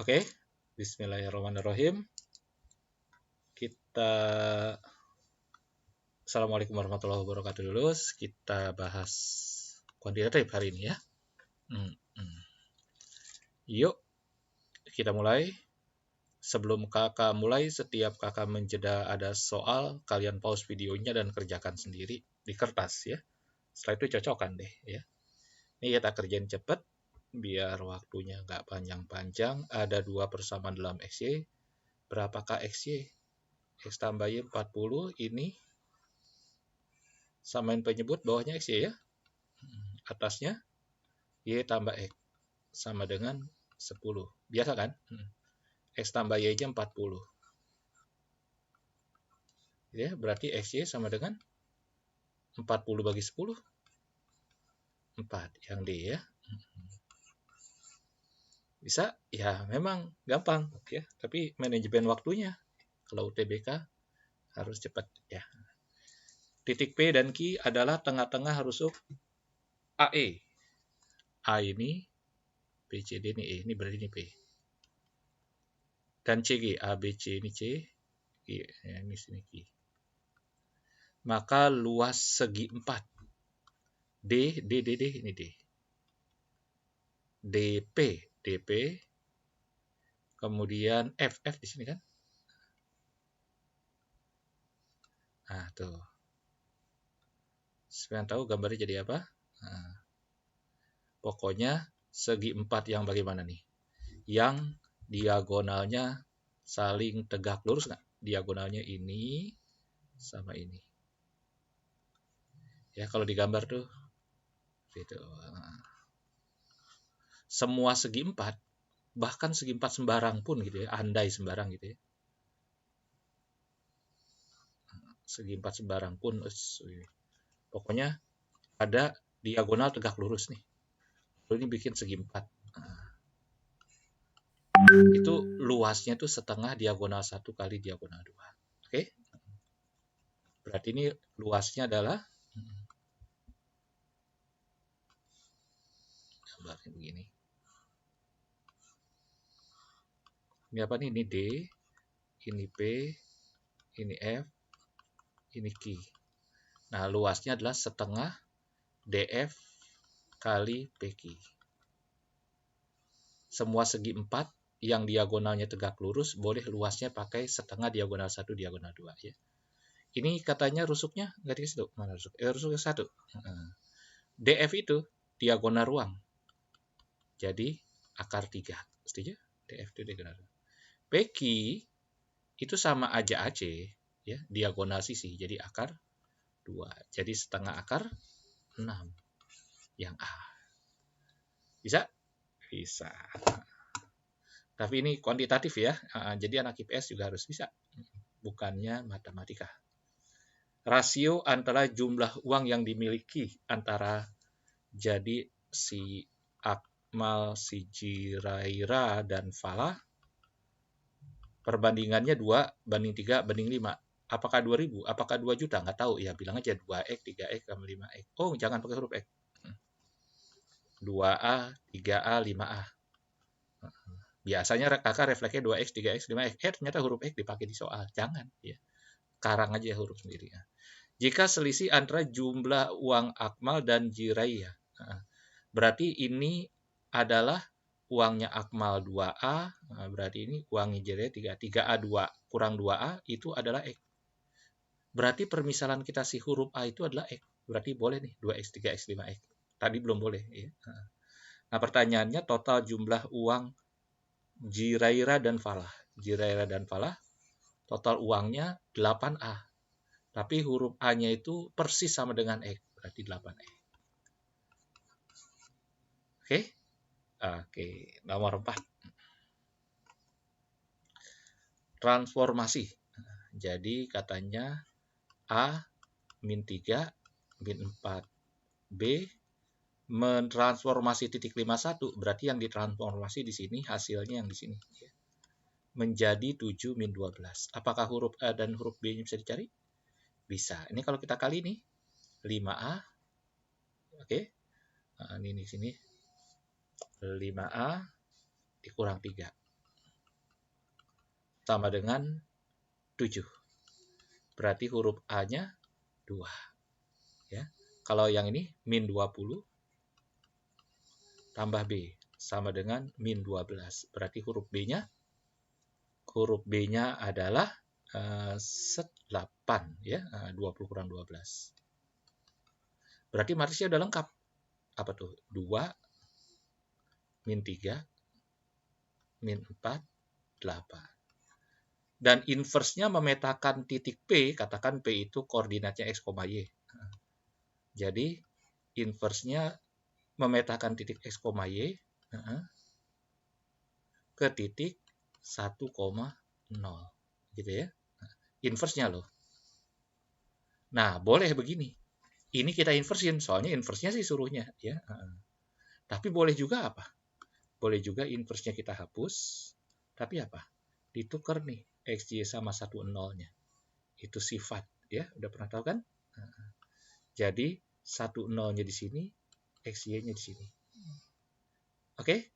Oke, bismillahirrahmanirrahim. Assalamualaikum warahmatullahi wabarakatuh dulu. Kita bahas kuantitatif hari ini ya. Yuk, kita mulai. Sebelum kakak mulai, setiap kakak menjeda ada soal, kalian pause videonya dan kerjakan sendiri di kertas ya. Setelah itu cocokkan deh ya. Ini kita kerjain cepet, biar waktunya nggak panjang-panjang. Ada 2 persamaan dalam XY. Berapakah XY? X tambah Y 40, ini samain penyebut, bawahnya X ya. Atasnya Y tambah X sama dengan 10. Biasa kan? X tambah Y nya 40. Ya, berarti XY sama dengan 40 bagi 10. 4, yang D ya. Bisa? Ya, memang gampang ya, tapi manajemen waktunya. Kalau UTBK harus cepat ya. Titik P dan Q adalah tengah-tengah huruf AE. A ini, BCD ini E, ini berarti ini P. Dan CG, ABC ini C, ini sini Q. Maka luas segi 4. D, ini D. DP, kemudian F di sini kan? Nah, tuh. Sekarang tahu gambarnya jadi apa? Nah, pokoknya segi 4 yang bagaimana nih? Yang diagonalnya saling tegak lurus nggak? Diagonalnya ini sama ini. Ya, kalau digambar tuh gitu. Nah, semua segi 4, bahkan segi 4 sembarang pun gitu ya, andai sembarang gitu ya. Segi 4 sembarang pun, pokoknya ada diagonal tegak lurus nih. Ini bikin segi 4. Nah, itu luasnya tuh setengah diagonal 1 kali diagonal 2. Oke? Berarti ini luasnya adalah gambarnya begini. Ini apa nih? Ini D, ini P, ini F, ini Q. Nah, luasnya adalah setengah DF kali PQ. Semua segi 4 yang diagonalnya tegak lurus boleh luasnya pakai setengah diagonal 1 diagonal 2 ya. Ini katanya rusuknya nggak dikasih tuh. Mana rusuk? Rusuk ke 1. DF itu diagonal ruang. Jadi akar 3. Setuju? DF itu diagonal ruang. PQ itu sama aja AC ya, diagonal sisi. Jadi akar 2. Jadi setengah akar 6. Yang A. Bisa? Bisa. Tapi ini kuantitatif ya. Jadi anak IPS juga harus bisa. Bukannya matematika. Rasio antara jumlah uang yang dimiliki antara jadi si Akmal, si Jiraira, dan Falah. Perbandingannya 2:3:5. Apakah 2000? Apakah 2 juta? Nggak tahu. Ya bilang aja 2X, 3X, 5X. Oh, jangan pakai huruf X. 2A, 3A, 5A. Biasanya kakak refleksnya 2X, 3X, 5X. Ternyata huruf X dipakai di soal. Jangan. Ya. Karang aja huruf sendiri. Ya. Jika selisih antara jumlah uang Akmal dan Jiraiya. Berarti ini adalah uangnya Akmal 2A. Berarti ini uangnya Jiraiya 3A. 3A 2 kurang 2A itu adalah X. Berarti permisalan kita si huruf A itu adalah X. Berarti boleh nih 2X, 3X, 5X. Tadi belum boleh. Ya. Nah, pertanyaannya total jumlah uang Jiraira dan Falah. Jiraira dan Falah total uangnya 8A. Tapi huruf A-nya itu persis sama dengan X. Berarti 8X. Oke? Oke. Nomor 4. Transformasi. Jadi katanya A min 3 min 4B mentransformasi titik 51, berarti yang ditransformasi di sini hasilnya yang di sini menjadi 7 min 12. Apakah huruf A dan huruf B bisa dicari? Bisa. Ini kalau kita kali nih 5A. Oke. Nah, ini di sini 5A dikurang 3. sama dengan 7. Berarti huruf A-nya 2. Ya. Kalau yang ini min 20 tambah B sama dengan min 12. Berarti huruf B-nya adalah 8 ya, 20 kurang 12. Berarti matrisnya udah lengkap. Apa tuh? 2 min 3 min 4 8. Dan inverse-nya memetakan titik P, katakan P itu koordinatnya X, Y. Jadi inverse-nya memetakan titik X, Y ke titik 1,0 gitu ya. Inverse-nya loh. Nah, boleh begini. Ini kita inversin, soalnya inverse-nya sih suruhnya ya. Tapi boleh juga apa? Boleh juga inverse-nya kita hapus, tapi apa? Ditukar nih XY sama 1, 0-nya. Itu sifat ya, udah pernah tahu kan? Jadi 1, 0-nya di sini, XY-nya di sini. Oke?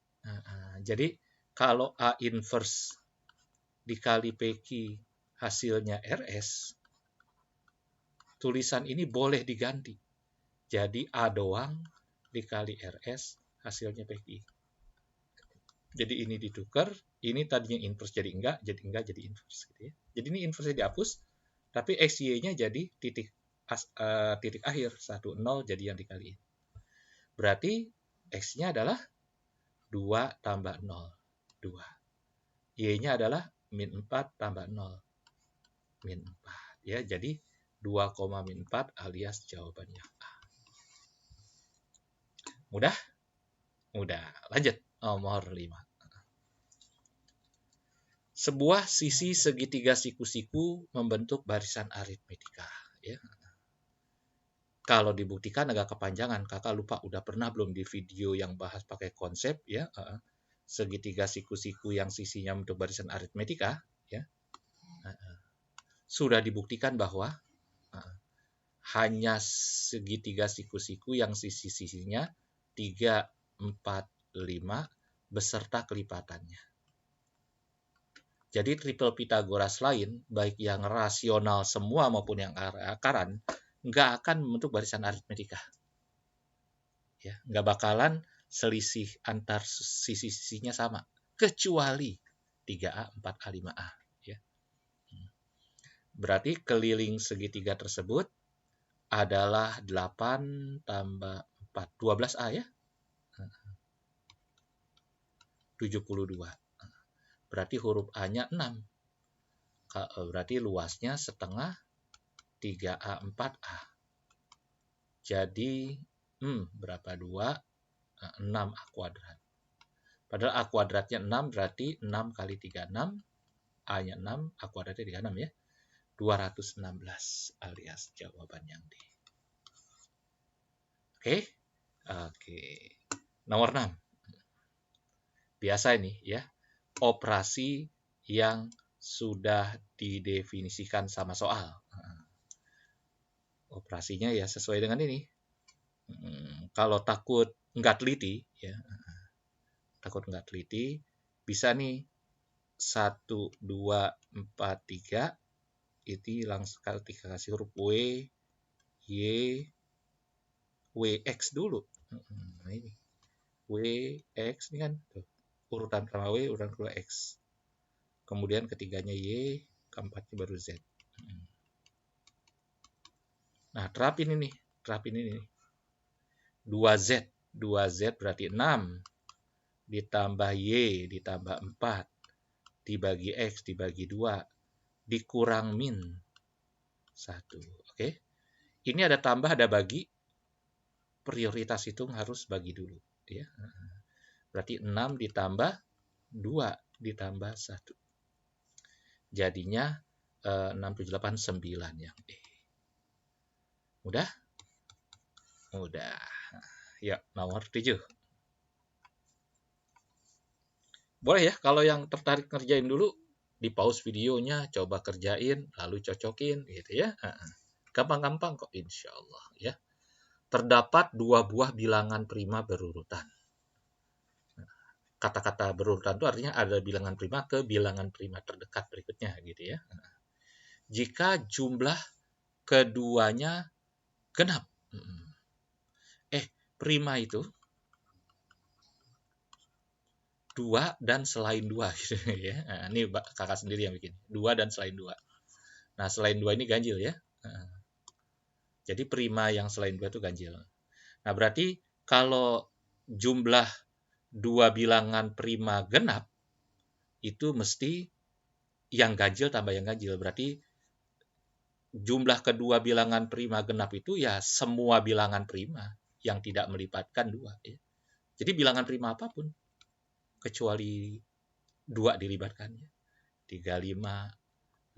Jadi kalau A inverse dikali PQ hasilnya RS, tulisan ini boleh diganti. Jadi A doang dikali RS hasilnya PQ. Jadi ini ditukar, ini tadinya inverse jadi enggak jadi inverse gitu ya. Jadi ini inverse dihapus, tapi XY-nya jadi titik akhir 1, 0 jadi yang dikaliin. Berarti X-nya adalah 2 tambah 0, 2. Y-nya adalah min 4 tambah 0, min 4. Ya, jadi 2, min 4 alias jawabannya A. Mudah? Mudah. Lanjut. Nomor 5. Sebuah sisi segitiga siku-siku membentuk barisan aritmetika. Ya. Kalau dibuktikan agak kepanjangan, kakak lupa udah pernah belum di video yang bahas pakai konsep ya, segitiga siku-siku yang sisinya untuk barisan aritmetika ya. Sudah dibuktikan bahwa hanya segitiga siku-siku yang sisi-sisinya 3, 4, 5 beserta kelipatannya. Jadi triple Pitagoras lain, baik yang rasional semua maupun yang akaran, nggak akan membentuk barisan aritmetika. Ya, nggak bakalan selisih antar sisi-sisinya sama. Kecuali 3A, 4A, 5A. Ya. Berarti keliling segitiga tersebut adalah 8 tambah 4. 12A ya. 72. Berarti huruf A-nya 6. Berarti luasnya setengah 3A, 4A. Jadi, berapa 2? 6A kuadrat. Padahal A kuadratnya 6, berarti 6 kali 3, 6. A-nya 6, A kuadratnya 36 ya. 216 alias jawaban yang D. Oke. Nomor 6. Biasa ini ya. Operasi yang sudah didefinisikan sama soal. Operasinya ya sesuai dengan ini. Kalau takut nggak teliti, ya, bisa nih 1, 2, 4, 3 itu langsung kasih huruf W, Y, WX dulu. Nah ini WX ini kan tuh, urutan pertama W, urutan kedua X. Kemudian ketiganya Y, keempatnya baru Z. Nah, terapin ini. 2Z berarti 6 ditambah Y ditambah 4 dibagi X dibagi 2 dikurang min 1. Oke. Ini ada tambah ada bagi. Prioritas hitung harus bagi dulu ya. Berarti 6 ditambah 2 ditambah 1. Jadinya 6, 7, 8, 9 yang D. Mudah? Mudah. Ya, nomor 7. Boleh ya, kalau yang tertarik ngerjain dulu, di pause videonya, coba kerjain, lalu cocokin, gitu ya. Gampang-gampang kok, insya Allah ya. Terdapat 2 buah bilangan prima berurutan. kata-kata berurutan itu artinya ada bilangan prima ke bilangan prima terdekat berikutnya gitu ya. Jika jumlah keduanya genap. Prima itu 2 dan selain 2 gitu ya. Nah, ini kakak sendiri yang bikin. 2 dan selain 2. Nah, selain 2 ini ganjil ya. Jadi prima yang selain 2 itu ganjil. Nah, berarti kalau jumlah 2 bilangan prima genap, itu mesti yang ganjil tambah yang ganjil. Berarti jumlah kedua bilangan prima genap itu ya semua bilangan prima yang tidak melipatkan 2. Ya. Jadi bilangan prima apapun, kecuali 2 dilibatkannya. 35,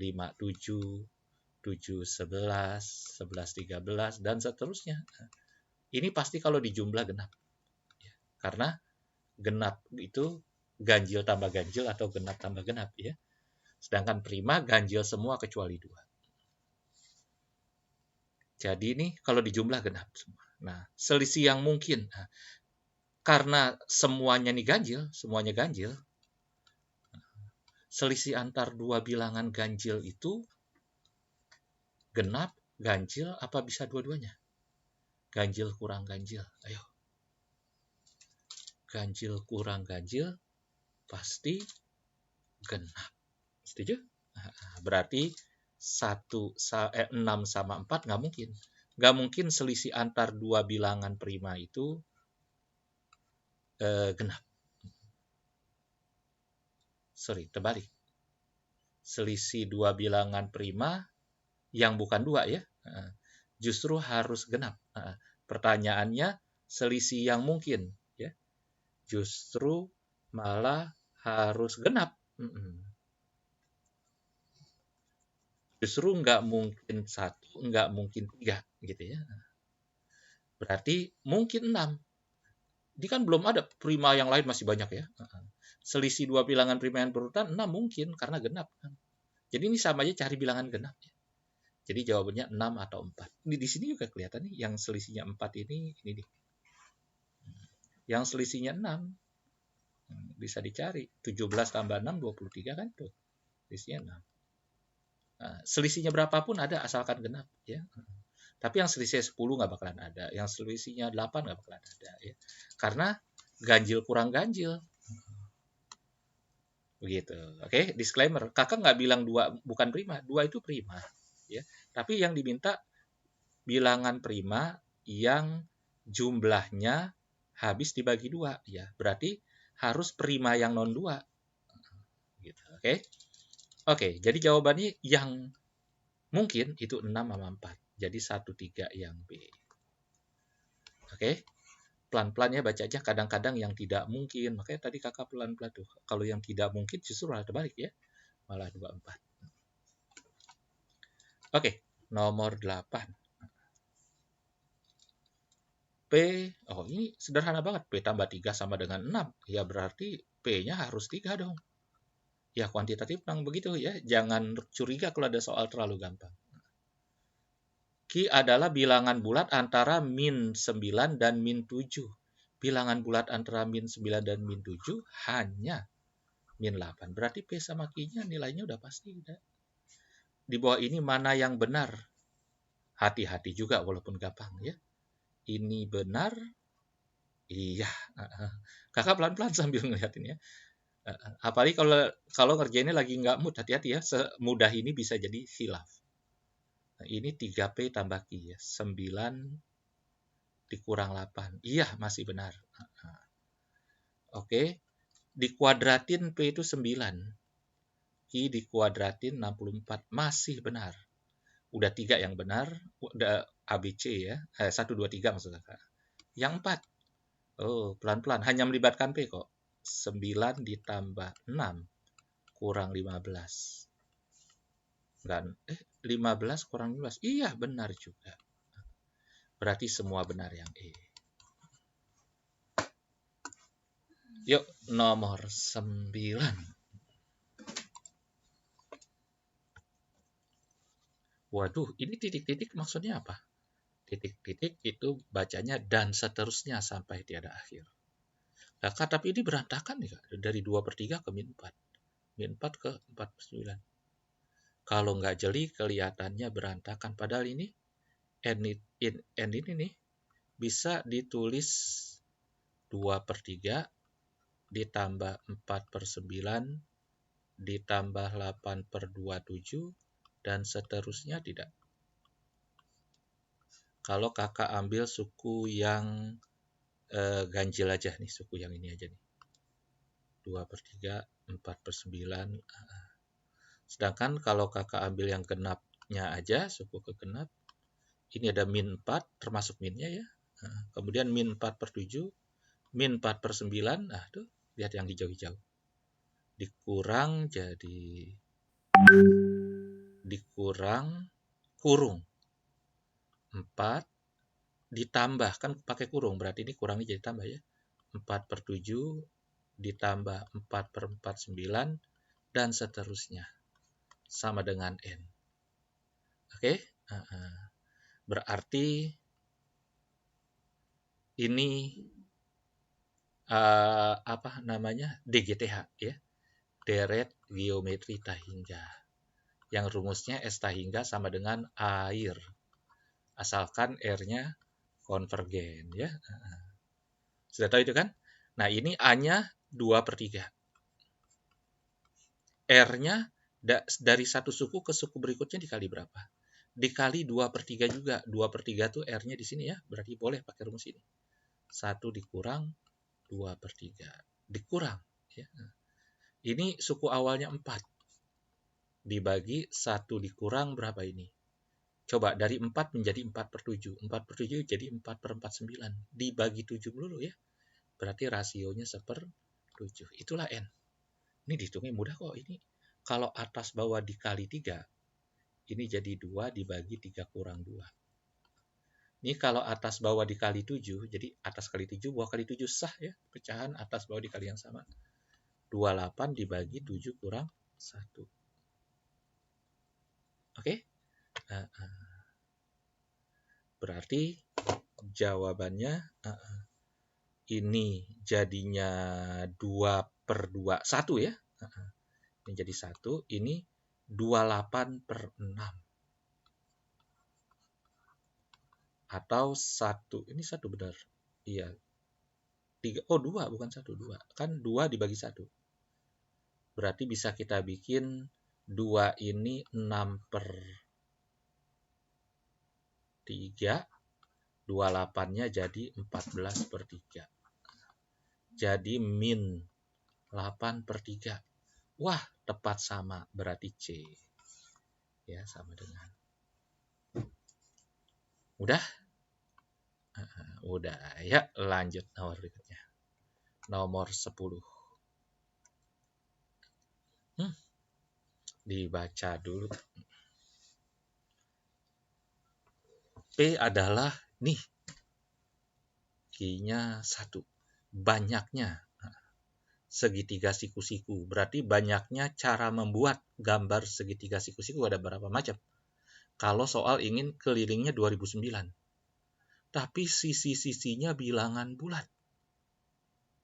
57, 7, 11, 11, 13, dan seterusnya. Ini pasti kalau dijumlah genap. Karena genap itu ganjil tambah ganjil atau genap tambah genap. Ya. Sedangkan prima ganjil semua kecuali 2. Jadi ini kalau dijumlah genap semua. Nah, selisih yang mungkin. Nah, karena semuanya nih ganjil, selisih antar 2 bilangan ganjil itu genap, ganjil, apa bisa dua-duanya? Ganjil kurang ganjil. Ayo. Ganjil kurang ganjil pasti genap. Setuju? Berarti 6 sama 4 nggak mungkin. Nggak mungkin selisih antar 2 bilangan prima itu genap. Sorry, terbalik. Selisih 2 bilangan prima yang bukan 2 ya. Justru harus genap. Pertanyaannya selisih yang mungkin ya. Justru malah harus genap. Justru nggak mungkin 1, nggak mungkin 3 gitu ya. Berarti mungkin 6. Ini kan belum ada prima yang lain masih banyak ya. Selisih 2 bilangan prima yang berurutan 6 mungkin karena genap. Jadi ini sama aja cari bilangan genap ya. Jadi jawabannya 6 atau 4. Ini di sini juga kelihatan nih yang selisihnya 4 ini nih. Yang selisihnya 6 bisa dicari. 17 tambah 6 23 kan tuh. Selisihnya 6. Nah, selisihnya berapapun ada asalkan genap ya. Tapi yang selisihnya 10 nggak bakalan ada. Yang selisihnya 8 nggak bakalan ada ya. Karena ganjil kurang ganjil. Begitu. Oke, disclaimer. Kakak nggak bilang 2 bukan prima. 2 itu prima. Ya. Tapi yang diminta bilangan prima yang jumlahnya habis dibagi 2. Ya, berarti harus prima yang non 2. Gitu. Oke. Oke, jadi jawabannya yang mungkin itu 6 sama 4. Jadi 1, 3 yang B. Oke. Pelan-pelan ya baca aja. Kadang-kadang yang tidak mungkin. Makanya tadi kakak pelan-pelan tuh. Kalau yang tidak mungkin justru malah terbalik ya. Malah 2, 4. Oke. Nomor 8. P. Oh ini sederhana banget. P tambah 3 sama dengan 6. Ya berarti P-nya harus 3 dong. Ya kuantitatif memang begitu ya. Jangan curiga kalau ada soal terlalu gampang. Q adalah bilangan bulat antara min 9 dan min 7. Bilangan bulat antara min 9 dan min 7 hanya min 8. Berarti P sama Q-nya nilainya udah pasti. Udah. Di bawah ini mana yang benar? Hati-hati juga walaupun gampang ya. Ini benar. Iya. Kakak pelan-pelan sambil ngeliatin ya. Apalagi kalau ngerjainnya lagi nggak mood, hati-hati ya. Semudah ini bisa jadi khilaf. Nah, ini 3P tambah Q ya. 9 dikurang 8. Iya, masih benar. Oke. Dikuadratin P itu 9. Q dikuadratin 64. Masih benar. Udah 3 yang benar. Udah ABC ya. 1, 2, 3 maksud kakak. Yang 4. Oh, pelan-pelan. Hanya melibatkan P kok. 9 ditambah 6 kurang 15. Dan 15 kurang 15. Iya, benar juga. Berarti semua benar yang E. Yuk, nomor 9. Waduh, ini titik-titik maksudnya apa? Titik-titik itu bacanya dan seterusnya sampai tiada akhir. Nah, tapi ini berantakan nih Kak. Dari 2/3 ke min 4. Min 4 ke 4/9. Kalau nggak jeli kelihatannya berantakan. Padahal ini N ini nih bisa ditulis 2/3 ditambah 4/9 ditambah 8/27 dan seterusnya tidak. Kalau kakak ambil suku yang ganjil aja nih, suku yang ini aja nih. 2/3, 4/9. Sedangkan kalau kakak ambil yang genapnya aja, suku ke genap, ini ada min 4, termasuk minnya ya. Kemudian min 4/7, min 4/9, nah tuh, lihat yang hijau-hijau. Dikurang kurung 4 ditambah, kan pakai kurung, berarti ini kurangnya jadi tambah ya. 4/7 ditambah 4/49 dan seterusnya sama dengan N. Oke? Berarti ini DGTH ya. Deret geometri Tahingga. Yang rumusnya S Tahingga sama dengan air. Asalkan R-nya konvergen ya. Sudah tahu itu kan? Nah, ini A-nya 2/3. R-nya dari satu suku ke suku berikutnya dikali berapa? Dikali 2/3 juga. 2/3 tuh R-nya di sini ya. Berarti boleh pakai rumus ini. 1 dikurang 2/3. Dikurang. Ya. Ini suku awalnya 4. Dibagi 1 dikurang berapa ini? Coba dari 4 menjadi 4/7. 4/7 jadi 4/49. Dibagi 7 dulu ya. Berarti rasionya 1/7. Itulah N. Ini dihitungnya mudah kok. Ini kalau atas bawah dikali 3, ini jadi 2 dibagi 3 kurang 2. Ini kalau atas bawah dikali 7, jadi atas kali 7, bawah kali 7 sah ya. Pecahan atas bawah dikali yang sama. 28 dibagi 7 kurang 1. Oke? Berarti jawabannya ini jadinya 2/2, 1 ya. Ini jadi 1, ini 28/6. Atau 1, ini 1 benar. Iya. 3, 2 bukan 1, 2. Kan 2 dibagi 1. Berarti bisa kita bikin 2 ini 6/3. 28-nya jadi 14/3. Jadi min 8/3. Wah, tepat sama. Berarti C. Ya, sama dengan. Udah? Udah. Ya, lanjut nomor berikutnya. Nomor 10. Dibaca dulu. P adalah nih. Q-nya 1. Banyaknya segitiga siku-siku. Berarti banyaknya cara membuat gambar segitiga siku-siku ada berapa macam? Kalau soal ingin kelilingnya 2009. Tapi sisi-sisinya bilangan bulat.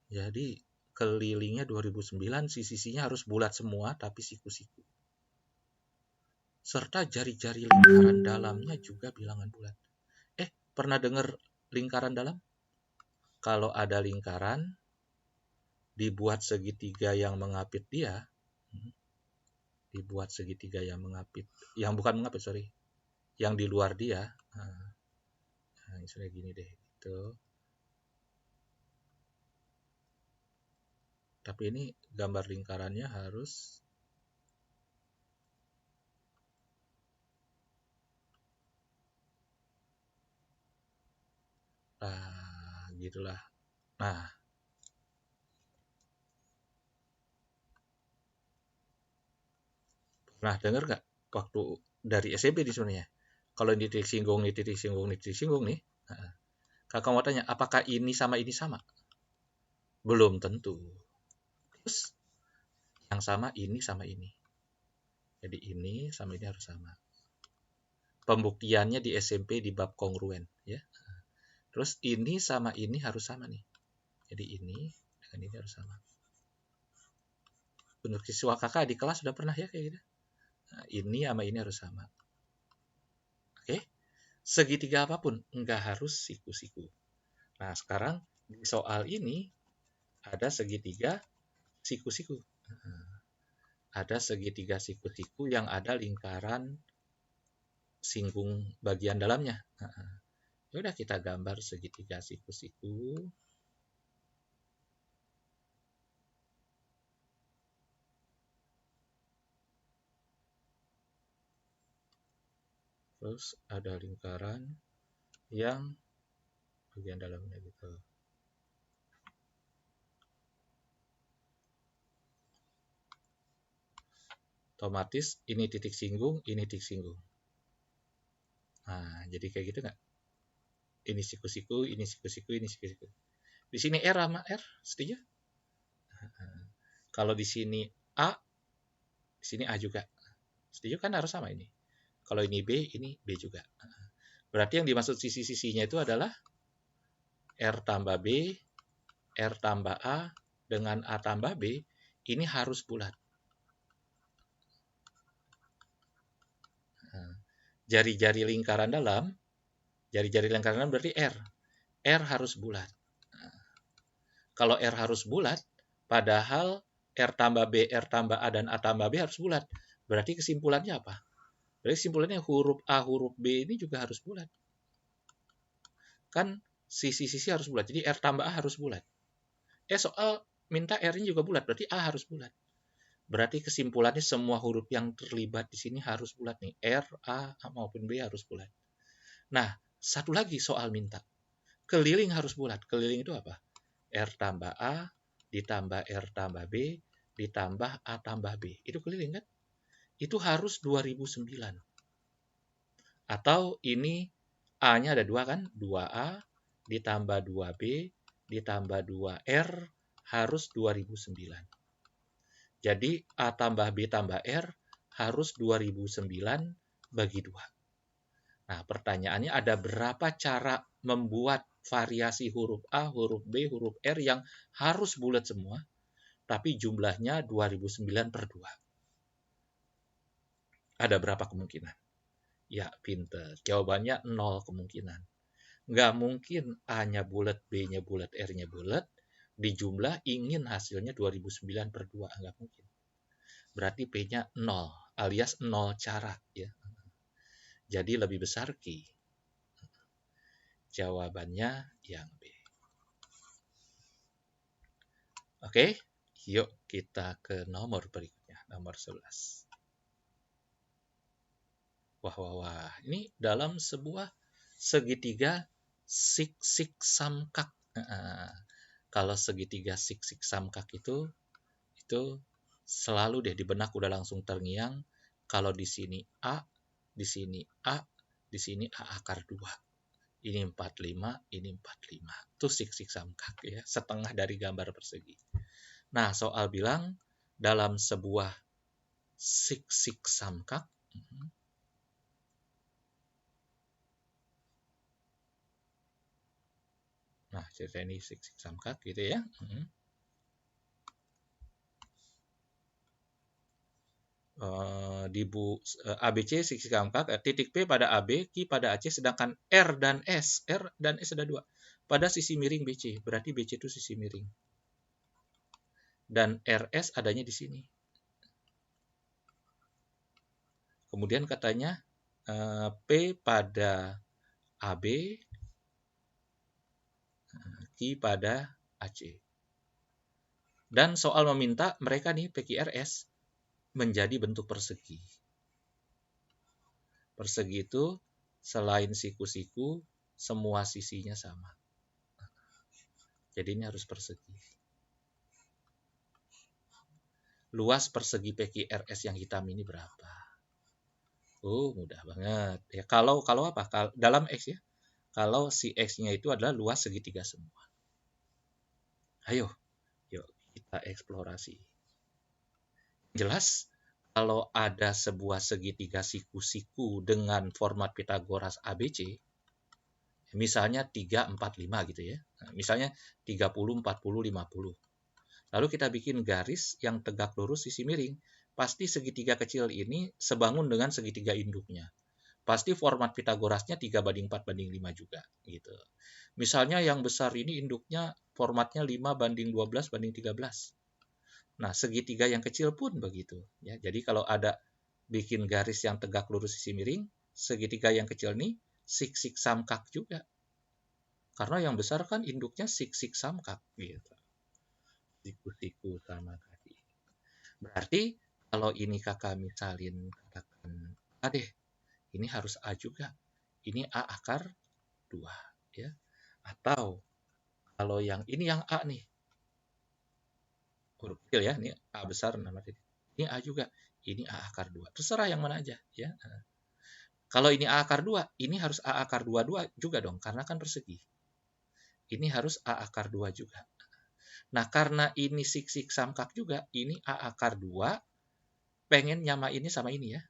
Jadi kelilingnya 2009, sisi-sisinya harus bulat semua tapi siku-siku. Serta jari-jari lingkaran dalamnya juga bilangan bulat. Pernah dengar lingkaran dalam? Kalau ada lingkaran, dibuat segitiga yang mengapit dia, yang bukan mengapit, yang di luar dia. Nah, misalnya gini deh, gitu. Tapi ini gambar lingkarannya harus gitulah. Nah, pernah dengar nggak waktu dari SMP di sebenarnya? Kalau ini titik singgung nih, kakak mau tanya, apakah ini sama ini sama? Belum tentu. Terus yang sama ini sama ini. Jadi ini sama ini harus sama. Pembuktiannya di SMP di bab kongruen ya. Terus ini sama ini harus sama nih. Jadi ini dengan ini harus sama. Menurut siswa kakak di kelas sudah pernah ya kayak gitu. Nah, ini sama ini harus sama. Oke, segitiga apapun, nggak harus siku-siku. Nah, sekarang di soal ini ada segitiga siku-siku. Ada segitiga siku-siku yang ada lingkaran singgung bagian dalamnya. Ya udah kita gambar segitiga siku-siku. Terus ada lingkaran yang bagian dalamnya gitu. Otomatis ini titik singgung, ini titik singgung. Nah, jadi kayak gitu nggak? Ini siku-siku, ini siku-siku, ini siku-siku. Di sini R sama R, setuju? Kalau di sini A, di sini A juga. Setuju kan harus sama ini. Kalau ini B juga. Berarti yang dimaksud sisi-sisinya itu adalah R tambah B, R tambah A, dengan A tambah B, ini harus bulat. Jari-jari lingkaran dalam, berarti R. R harus bulat. Kalau R harus bulat, padahal R tambah B, R tambah A, dan A tambah B harus bulat. Berarti kesimpulannya apa? Berarti kesimpulannya huruf A, huruf B ini juga harus bulat. Kan sisi-sisi harus bulat, jadi R tambah A harus bulat. Soal minta R-nya juga bulat, berarti A harus bulat. Berarti kesimpulannya semua huruf yang terlibat di sini harus bulat nih. R, A maupun B harus bulat. Nah, satu lagi soal minta. Keliling harus bulat. Keliling itu apa? R tambah A ditambah R tambah B ditambah A tambah B. Itu keliling kan? Itu harus 2009. Atau ini A-nya ada 2 kan? 2A ditambah 2B ditambah 2R harus 2009. Jadi A tambah B tambah R harus 2009 bagi 2. Nah, pertanyaannya ada berapa cara membuat variasi huruf A, huruf B, huruf R yang harus bulat semua, tapi jumlahnya 2009 per 2. Ada berapa kemungkinan? Ya, pinter. Jawabannya 0 kemungkinan. Nggak mungkin A-nya bulat, B-nya bulat, R-nya bulat, dijumlah ingin hasilnya 2009 per 2. Nggak mungkin. Berarti P-nya 0, alias 0 cara. Ya. Jadi lebih besar Q. Jawabannya yang B. Oke, yuk kita ke nomor berikutnya, nomor 11. Wah. Ini dalam sebuah segitiga siksik samkak. Kalau segitiga siksik samkak itu selalu deh di benak udah langsung terngiang. Kalau di sini A, di sini A, di sini A akar 2. Ini 45, ini 45. Itu siksik samkak ya, setengah dari gambar persegi. Nah, soal bilang dalam sebuah siksik samkak, nah cerita ini siksik samkak gitu ya. Di ABC siksik samkak, titik P pada AB, Q pada AC, sedangkan R dan S ada 2 pada sisi miring BC. Berarti BC itu sisi miring. Dan RS adanya di sini. Kemudian katanya P pada AB, Q pada AC. Dan soal meminta mereka nih PQRS menjadi bentuk persegi. Persegi itu selain siku-siku, semua sisinya sama. Jadi ini harus persegi. Luas persegi PQRS yang hitam ini berapa? Mudah banget. Ya, kalau apa? Dalam X ya. Kalau si X-nya itu adalah luas segitiga semua. Ayo, yuk kita eksplorasi. Jelas, kalau ada sebuah segitiga siku-siku dengan format Pythagoras ABC, misalnya 3, 4, 5 gitu ya. Nah, misalnya 30, 40, 50. Lalu kita bikin garis yang tegak lurus sisi miring. Pasti segitiga kecil ini sebangun dengan segitiga induknya. Pasti format Pitagorasnya 3:4:5 juga gitu. Misalnya yang besar ini induknya formatnya 5:12:13. Nah, segitiga yang kecil pun begitu ya. Jadi kalau ada bikin garis yang tegak lurus sisi miring, segitiga yang kecil ini siksik samkak juga. Karena yang besar kan induknya siksik samkak gitu. Siku-siku sama kaki. Berarti kalau ini kakak misalin katakan A deh, ini harus A juga. Ini A akar 2 ya. Atau kalau yang ini yang A nih, huruf kecil ya, ini A besar nama titik. Ini A juga, ini A akar 2. Terserah yang mana aja ya. Kalau ini A akar 2, ini harus A akar 2 juga dong, karena kan persegi. Ini harus A akar 2 juga. Nah, karena ini siksik samkak juga, ini A akar 2, pengen nyama ini sama ini ya.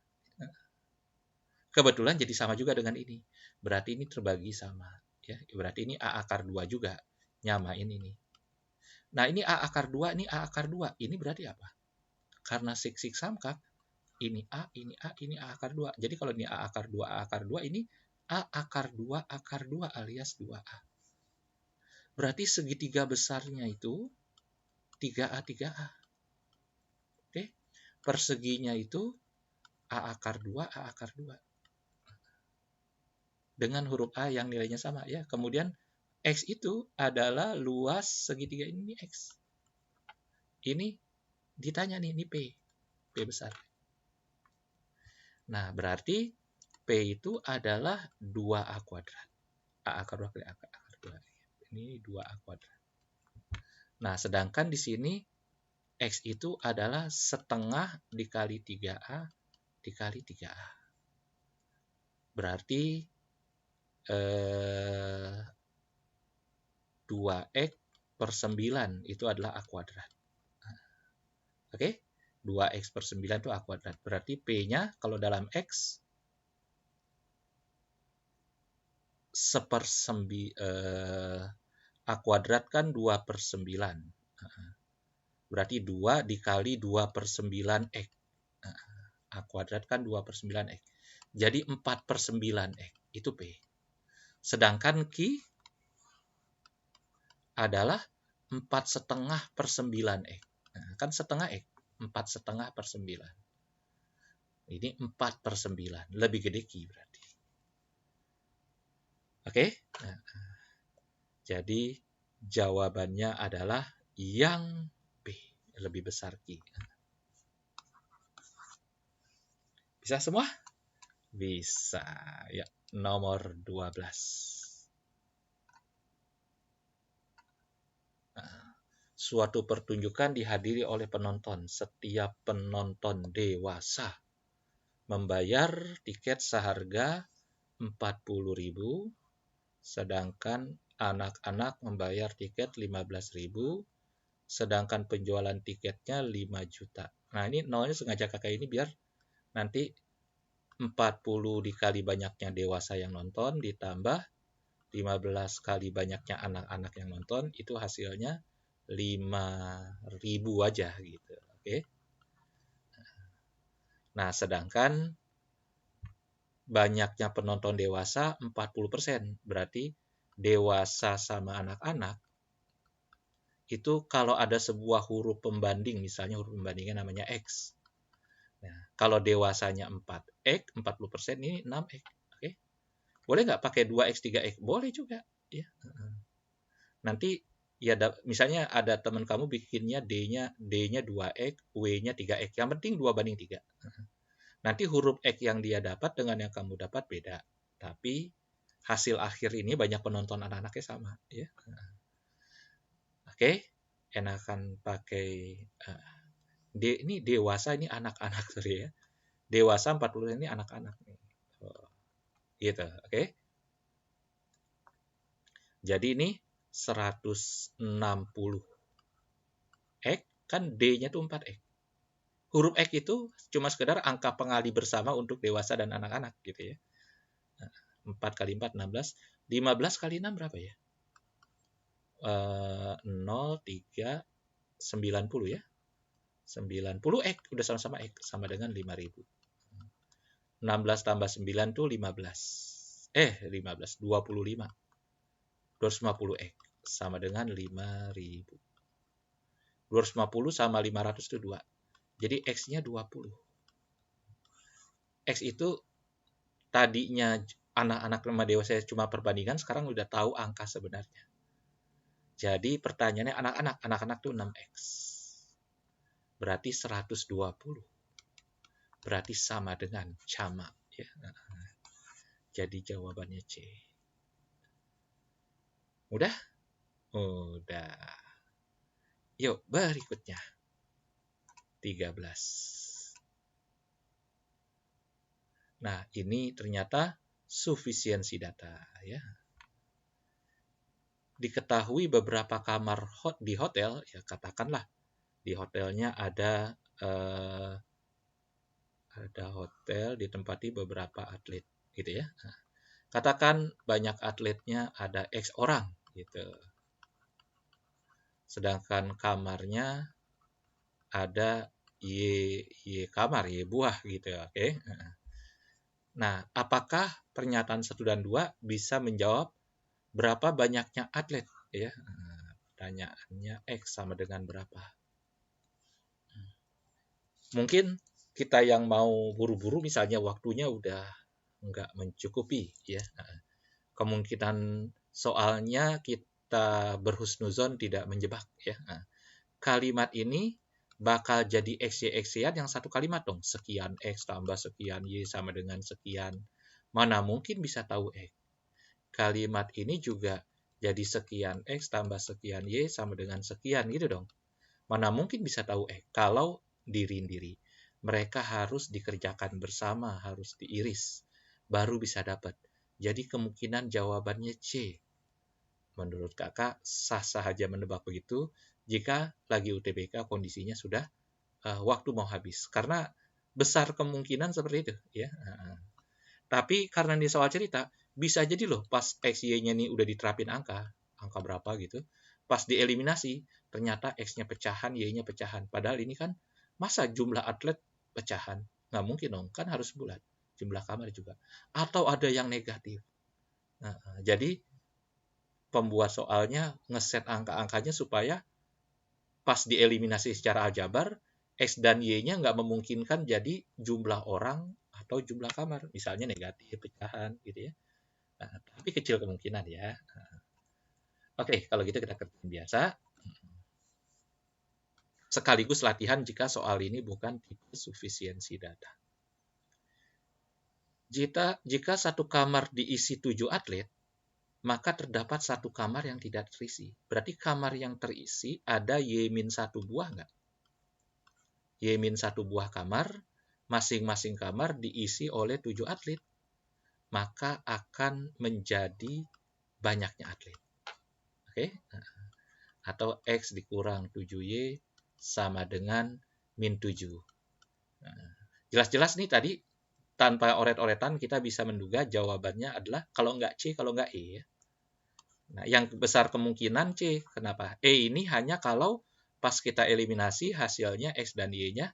Kebetulan jadi sama juga dengan ini. Berarti ini terbagi sama. Ya, berarti ini A akar 2 juga. Nyamain ini. Nah, ini A akar 2, ini A akar 2. Ini berarti apa? Karena siksik samkak, ini A, ini A, ini A akar 2. Jadi kalau ini A akar 2, A akar 2, ini A akar 2 akar 2 alias 2A. Berarti segitiga besarnya itu 3A, 3A. Oke? Perseginya itu A akar 2, A akar 2. Dengan huruf A yang nilainya sama ya. Kemudian X itu adalah luas segitiga ini X. Ini ditanya nih, ini P. P besar. Nah, berarti P itu adalah 2A kuadrat. A akar 2 kali A akar 2. Ini 2A kuadrat. Nah, sedangkan di sini X itu adalah setengah dikali 3A dikali 3A. Berarti 2X per 9 itu adalah A kuadrat. Oke? 2X per 9 itu A kuadrat. Berarti P-nya kalau dalam X A kuadrat kan 2 per 9. Berarti 2 dikali 2 per 9X. A kuadrat kan 2 per 9X. Jadi 4 per 9X. Itu P. Sedangkan Q adalah 4,5 per 9X. Nah, kan setengah X. 4,5 per 9. Ini 4 per 9. Lebih gede Q berarti. Oke? Nah, jadi jawabannya adalah yang B. Lebih besar Q. Bisa semua? Bisa. Ya, nomor 12. Suatu pertunjukan dihadiri oleh penonton. Setiap penonton dewasa membayar tiket seharga 40.000, sedangkan anak-anak membayar tiket 15.000, sedangkan penjualan tiketnya 5 juta. Nah, ini nolnya sengaja kakak ini biar nanti 40 dikali banyaknya dewasa yang nonton ditambah 15 kali banyaknya anak-anak yang nonton, itu hasilnya 5.000 aja gitu. Oke. Nah, sedangkan banyaknya penonton dewasa 40%. Berarti dewasa sama anak-anak itu kalau ada sebuah huruf pembanding, misalnya huruf pembandingnya namanya X. Nah, kalau dewasanya 4X, 40% ini 6X. Oke. Boleh nggak pakai 2X, 3X? Boleh juga. Ya. Nanti ya misalnya ada teman kamu bikinnya D-nya 2X, W-nya 3X. Yang penting 2:3. Nanti huruf X yang dia dapat dengan yang kamu dapat beda. Tapi hasil akhir ini banyak penonton anak-anaknya sama. Ya. Oke, enakan pakai ini dewasa, ini anak-anak sorry ya. Dewasa 40 ini anak-anak. Gitu, oke. Jadi ini 160 X kan D-nya tuh 4X. Huruf X itu cuma sekedar angka pengali bersama untuk dewasa dan anak-anak gitu ya. 4 kali 4, 16. 15 kali 6 berapa ya? 0, 3, 90 ya. 90 X, udah sama-sama X, sama dengan 5000. 16 tambah 9 tuh 15. 25. 250 X sama dengan 5000. 250 sama 500 itu 2. Jadi X-nya 20. X itu tadinya anak-anak sama dewasa cuma perbandingan, sekarang udah tahu angka sebenarnya. Jadi pertanyaannya anak-anak tuh 6X. Berarti 120. Berarti sama dengan camak. Ya. Jadi jawabannya C. Udah? Udah. Yuk, berikutnya. 13. Nah, ini ternyata sufisiensi data. Ya. Diketahui beberapa kamar di hotel, ya katakanlah di hotelnya ada hotel ditempati beberapa atlet, gitu ya. Nah, katakan banyak atletnya ada X orang, gitu. Sedangkan kamarnya ada Y kamar, Y buah, gitu. Oke. Nah, apakah pernyataan 1 dan 2 bisa menjawab berapa banyaknya atlet, ya? Pertanyaannya X sama dengan berapa? Mungkin kita yang mau buru-buru misalnya waktunya udah nggak mencukupi, ya. Kemungkinan soalnya kita berhusnuzon tidak menjebak, ya. Kalimat ini bakal jadi X-Y-X-yan yang satu kalimat dong. Sekian X tambah sekian Y sama dengan sekian. Mana mungkin bisa tahu X? Kalimat ini juga jadi sekian X tambah sekian Y sama dengan sekian, gitu dong. Mana mungkin bisa tahu X? Kalau diri-diri. Mereka harus dikerjakan bersama, harus diiris. Baru bisa dapat. Jadi kemungkinan jawabannya C. Menurut kakak, sah-sah aja menebak begitu jika lagi UTBK kondisinya sudah waktu mau habis. Karena besar kemungkinan seperti itu. Ya. Tapi karena ini soal cerita, bisa jadi loh pas XY-nya ini udah diterapin angka berapa gitu. Pas dieliminasi, ternyata X-nya pecahan, Y-nya pecahan. Padahal ini kan masa jumlah atlet pecahan? Nggak mungkin dong, kan harus bulat. Jumlah kamar juga. Atau ada yang negatif. Nah, jadi pembuat soalnya ngeset angka-angkanya supaya pas dieliminasi secara aljabar, X dan Y-nya nggak memungkinkan jadi jumlah orang atau jumlah kamar. Misalnya negatif, pecahan, gitu ya. Nah, tapi kecil kemungkinan ya. Oke, kalau gitu kita kerjain biasa. Sekaligus latihan jika soal ini bukan tipe sufisiensi data. Jika satu kamar diisi 7 atlet, maka terdapat satu kamar yang tidak terisi. Berarti kamar yang terisi ada Y-1 buah nggak? Y-1 buah kamar, masing-masing kamar diisi oleh 7 atlet. Maka akan menjadi banyaknya atlet. Oke? Atau X dikurang 7Y sama dengan min 7. Jelas-jelas nih tadi, tanpa oret-oretan kita bisa menduga jawabannya adalah kalau nggak C, kalau nggak E. Nah, yang besar kemungkinan C. Kenapa? E ini hanya kalau pas kita eliminasi hasilnya X dan Y-nya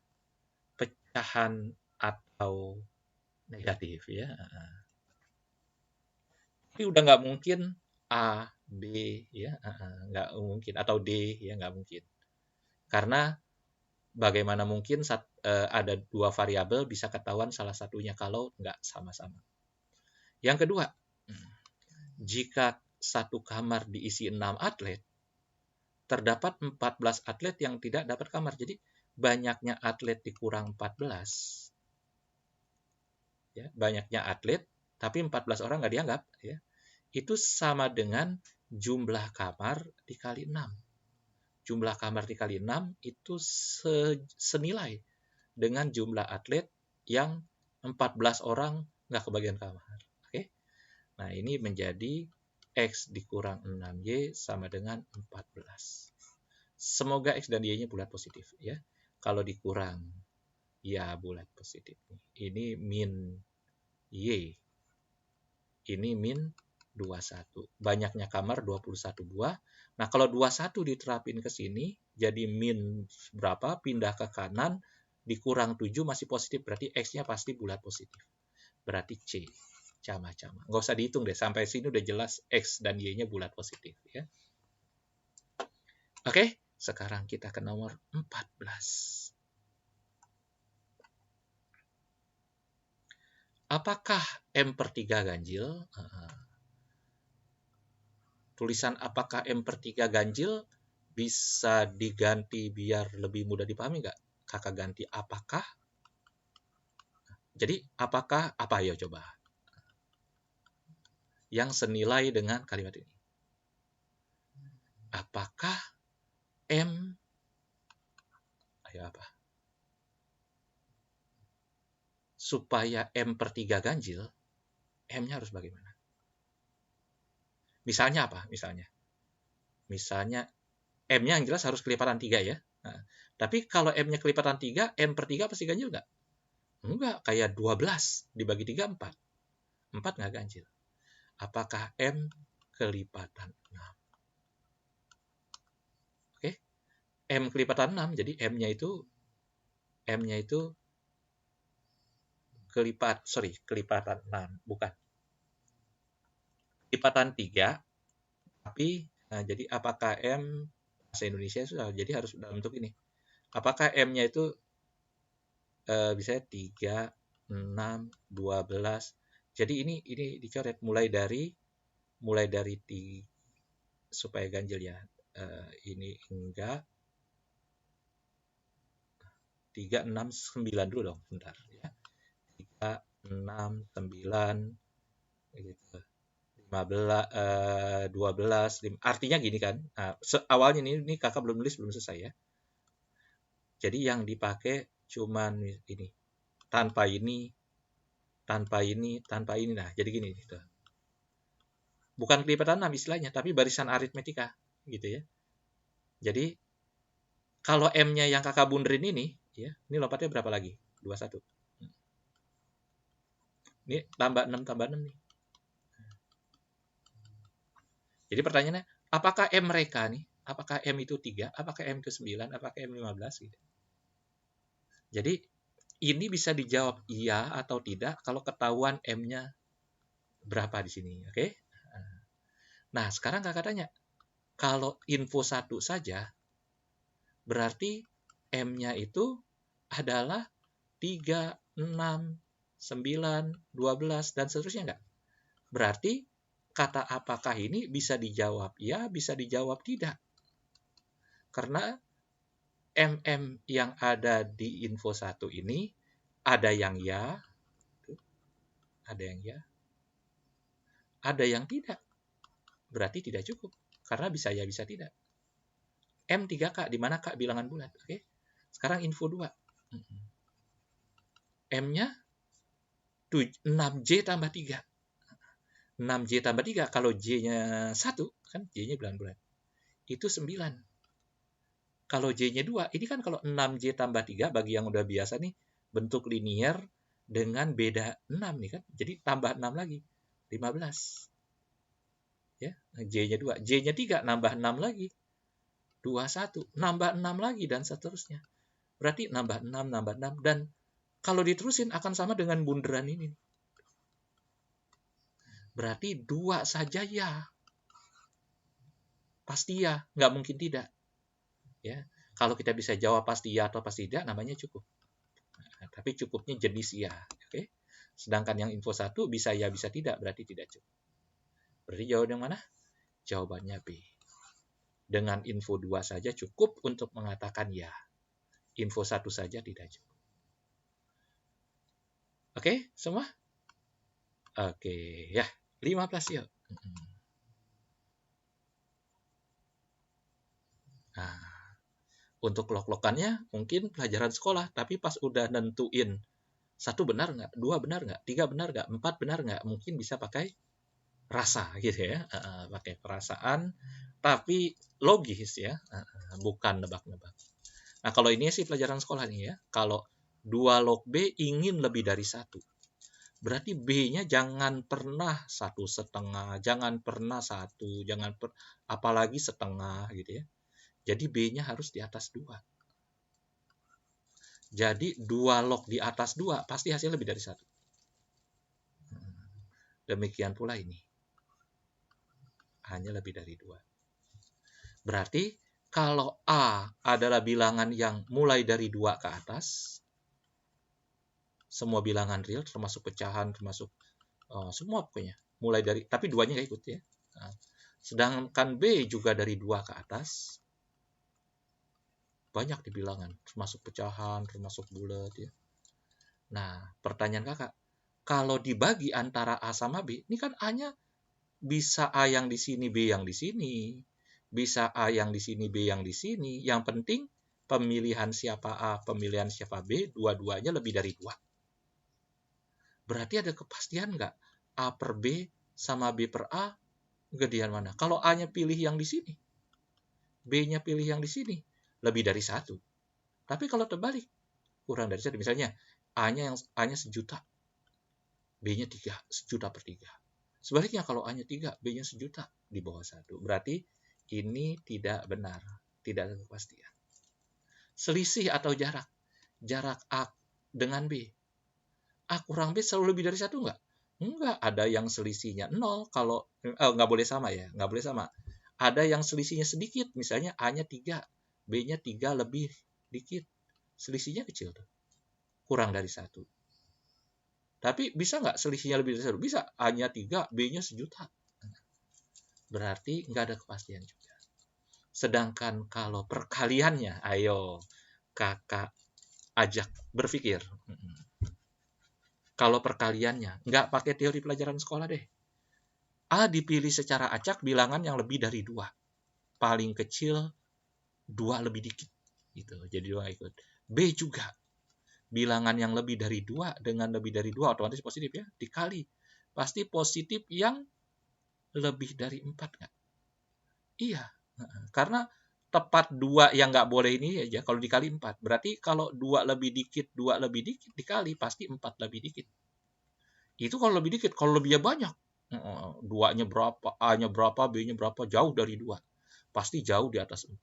pecahan atau negatif, ya. Tapi udah nggak mungkin A, B, ya, nggak mungkin, atau D, ya, nggak mungkin. Karena bagaimana mungkin ada dua variabel bisa ketahuan salah satunya kalau nggak sama-sama. Yang kedua, jika satu kamar diisi 6 atlet, terdapat 14 atlet yang tidak dapat kamar. Jadi banyaknya atlet dikurang 14. Ya, banyaknya atlet, tapi 14 orang nggak dianggap. Ya. Itu sama dengan jumlah kamar dikali 6. Jumlah kamar dikali 6 itu senilai dengan jumlah atlet yang 14 orang nggak kebagian kamar. Oke? Nah, ini menjadi X dikurang 6Y sama dengan 14. Semoga X dan Y-nya bulat positif. Ya. Kalau dikurang, ya bulat positif. Ini min Y. Ini min 21. Banyaknya kamar 21 buah. Nah, kalau 21 diterapin ke sini, jadi min berapa, pindah ke kanan, dikurang 7 masih positif, berarti X-nya pasti bulat positif. Berarti C. Cama-cama. Nggak usah dihitung deh, sampai sini udah jelas X dan Y-nya bulat positif. Ya. Oke, sekarang kita ke nomor 14. Apakah M/3 ganjil? Tulisan apakah M/3 ganjil bisa diganti biar lebih mudah dipahami nggak? Kakak ganti apakah. Jadi apakah apa ya coba? Yang senilai dengan kalimat ini. Apakah M ayo apa? Supaya M/3 ganjil, M-nya harus bagaimana? Misalnya apa? Misalnya M-nya yang jelas harus kelipatan 3 ya. Nah, tapi kalau M-nya kelipatan 3, M/3 pasti ganjil nggak? Enggak, kayak 12 dibagi 3, 4. 4 nggak ganjil. Apakah M kelipatan 6? Oke. M kelipatan 6, jadi M-nya itu kelipatan 6, bukan. Kelipatan 3, tapi jadi apakah M bahasa Indonesia sudah jadi harus dalam bentuk ini. Apakah M-nya itu bisa 3, 6, 12. Jadi ini dicoret mulai dari supaya ganjil ya. Ini enggak 3, 6, 9 dulu dong, bentar ya. 3, 6, 9 gitu. 15, 12, artinya gini kan. Nah, awalnya ini kakak belum nulis, belum selesai ya. Jadi yang dipakai cuman ini. Tanpa ini. Nah, jadi gini gitu. Bukan kelipatan 6 istilahnya, tapi barisan aritmetika gitu ya. Jadi kalau M-nya yang kakak bunderin ini, ya, ini lompatnya berapa lagi? 21. Ini tambah 6 tambah 6 nih. Jadi pertanyaannya, apakah M mereka nih? Apakah M itu 3? Apakah M itu 9? Apakah M 15? Gitu. Jadi ini bisa dijawab iya atau tidak kalau ketahuan M-nya berapa di sini. Oke? Nah, sekarang kakak tanya, kalau info 1 saja, berarti M-nya itu adalah 3, 6, 9, 12, dan seterusnya enggak? Berarti kata apakah ini bisa dijawab ya, bisa dijawab tidak. Karena MM yang ada di info 1 ini ada yang ya, ada yang tidak. Berarti tidak cukup. Karena bisa ya, bisa tidak. M3K, di mana K bilangan bulat. Oke. Sekarang info 2. M-nya 6J tambah 3. 6J tambah 3, kalau J-nya 1, kan J-nya bilangan bulat. Itu 9. Kalau J-nya 2, ini kan kalau 6J tambah 3, bagi yang udah biasa nih, bentuk linier dengan beda 6 nih kan. Jadi tambah 6 lagi, 15. Ya, J-nya 2. J-nya 3, nambah 6 lagi, 21. Nambah 6 lagi, dan seterusnya. Berarti nambah 6, dan kalau diterusin akan sama dengan bunderan ini. Berarti 2 saja ya. Pasti ya, nggak mungkin tidak. Ya, kalau kita bisa jawab pasti ya atau pasti tidak, namanya cukup. Nah, tapi cukupnya jenis ya. Oke. Sedangkan yang info 1 bisa ya, bisa tidak, berarti tidak cukup. Berarti jawaban yang mana? Jawabannya B. Dengan info 2 saja cukup untuk mengatakan ya. Info 1 saja tidak cukup. Oke, semua? Oke, ya. 15 yuk. Nah, untuk lok-lokannya mungkin pelajaran sekolah, tapi pas udah nentuin 1 benar nggak, 2 benar nggak, 3 benar nggak, 4 benar nggak, mungkin bisa pakai rasa gitu ya, pakai perasaan, tapi logis ya, bukan nebak-nebak. Nah, kalau ini sih pelajaran sekolah nih ya, kalau 2 log B ingin lebih dari 1, Berarti B-nya jangan pernah 1,5, jangan pernah 1, apalagi setengah gitu ya. Jadi B-nya harus di atas 2. Jadi 2 log di atas 2 pasti hasilnya lebih dari 1. Demikian pula ini. Hanya lebih dari 2. Berarti kalau A adalah bilangan yang mulai dari 2 ke atas, semua bilangan real termasuk pecahan, termasuk semua pokoknya. Mulai dari, tapi 2-nya nggak ikut ya. Nah, sedangkan B juga dari 2 ke atas, banyak di bilangan, termasuk pecahan, termasuk bulat ya. Nah, pertanyaan kakak, kalau dibagi antara A sama B, ini kan A-nya bisa A yang di sini, B yang di sini. Bisa A yang di sini, B yang di sini. Yang penting pemilihan siapa A, pemilihan siapa B, dua-duanya lebih dari 2. Berarti ada kepastian nggak? A per B sama B per A, gedean mana? Kalau A-nya pilih yang di sini, B-nya pilih yang di sini, lebih dari 1. Tapi kalau terbalik, kurang dari 1. Misalnya, A-nya 1.000.000, B-nya 3, 1.000.000 per 3. Sebaliknya kalau A-nya 3, B-nya 1.000.000, di bawah 1. Berarti ini tidak benar, tidak ada kepastian. Selisih atau jarak. Jarak A dengan B. A kurang B selalu lebih dari 1 enggak? Enggak, ada yang selisihnya 0. Kalau nggak boleh sama ya, nggak boleh sama. Ada yang selisihnya sedikit, misalnya A-nya 3, B-nya 3 lebih dikit. Selisihnya kecil tuh. Kurang dari 1. Tapi bisa nggak selisihnya lebih dari 1? Bisa. A-nya 3, B-nya 1.000.000. Berarti nggak ada kepastian juga. Sedangkan kalau perkaliannya, ayo kakak ajak berpikir. Kalau perkaliannya, nggak pakai teori pelajaran sekolah deh. A dipilih secara acak bilangan yang lebih dari 2. Paling kecil 2 lebih dikit. Gitu. Jadi 2 ikut. B juga. Bilangan yang lebih dari 2 dengan lebih dari 2 otomatis positif ya. Dikali. Pasti positif yang lebih dari 4 nggak? Iya. Karena tepat 2 yang nggak boleh ini aja kalau dikali 4. Berarti kalau 2 lebih dikit dikali pasti 4 lebih dikit. Itu kalau lebih dikit, kalau lebihnya banyak. 2-nya berapa, A-nya berapa, B-nya berapa, jauh dari 2. Pasti jauh di atas 4.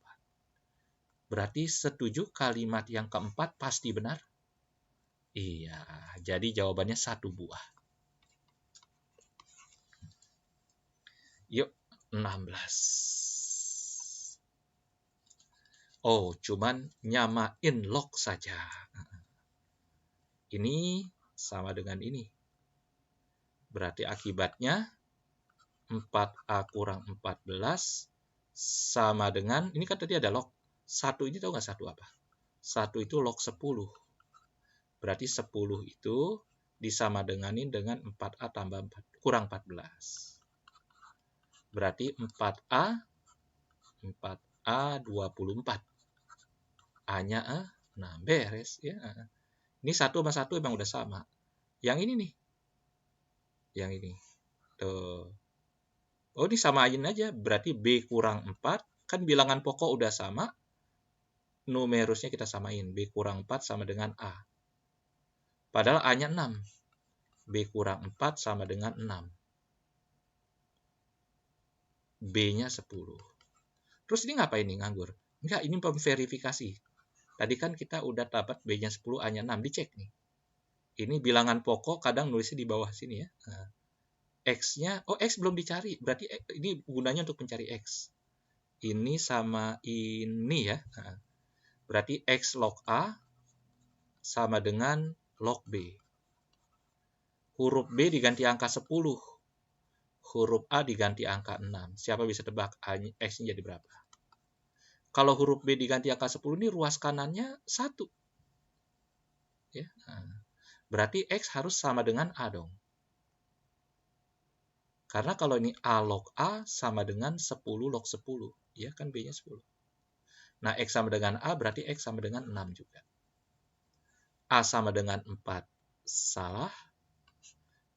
Berarti setuju kalimat yang keempat pasti benar? Iya, jadi jawabannya 1 buah. Yuk, 16. Oh, cuman nyamain log saja. Ini sama dengan ini. Berarti akibatnya 4A kurang 14 sama dengan, ini kan tadi ada log. 1 ini tahu nggak 1 apa? 1 itu log 10. Berarti 10 itu disama denganin dengan 4A tambah 4, kurang 14. Berarti 4A 24. A-nya A, nah beres ya. Ini 1 sama 1 emang udah sama. Yang ini nih. Yang ini. Tuh. Oh, disamain aja. Berarti B kurang 4. Kan bilangan pokok udah sama. Numerusnya kita samain. B kurang 4 sama dengan A. Padahal A-nya 6. B kurang 4 sama dengan 6. B-nya 10. Terus ini ngapain nih nganggur? Enggak, ini memverifikasi. Tadi kan kita udah dapat B-nya 10, A-nya 6. Dicek nih. Ini bilangan pokok kadang nulisnya di bawah sini ya. Nah, X-nya, oh X belum dicari. Berarti ini gunanya untuk mencari X. Ini sama ini ya. Nah, berarti X log A sama dengan log B. Huruf B diganti angka 10. Huruf A diganti angka 6. Siapa bisa tebak X-nya jadi berapa? Kalau huruf B diganti angka 10 ini ruas kanannya 1. Ya. Nah, berarti X harus sama dengan A dong. Karena kalau ini A log A sama dengan 10 log 10. Ya kan B-nya 10. Nah, X sama dengan A berarti X sama dengan 6 juga. A sama dengan 4 salah.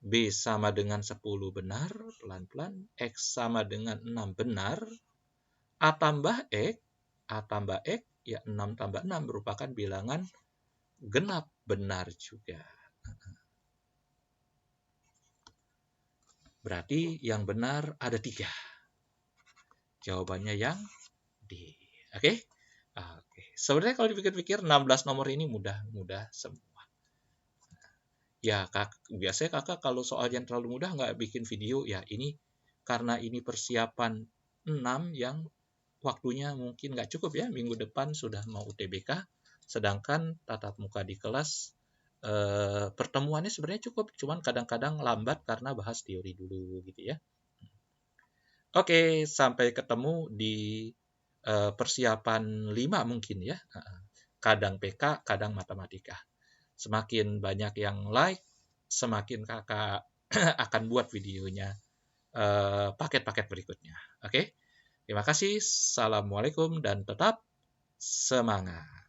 B sama dengan 10 benar. Pelan-pelan. X sama dengan 6 benar. A tambah X. A tambah X. Ya 6 tambah 6 merupakan bilangan genap. Benar juga. Berarti yang benar ada 3. Jawabannya yang D. Oke? Oke. Sebenarnya kalau dipikir-pikir 16 nomor ini mudah-mudah semua. Ya, biasanya kakak kalau soal yang terlalu mudah nggak bikin video. Ya, ini karena ini persiapan 6 yang waktunya mungkin nggak cukup ya. Minggu depan sudah mau UTBK. Sedangkan tatap muka di kelas pertemuannya sebenarnya cukup. Cuman kadang-kadang lambat karena bahas teori dulu gitu ya. Oke, sampai ketemu di persiapan 5 mungkin ya. Kadang PK, kadang matematika. Semakin banyak yang like, semakin kakak akan buat videonya paket-paket berikutnya. Oke, terima kasih. Assalamualaikum dan tetap semangat.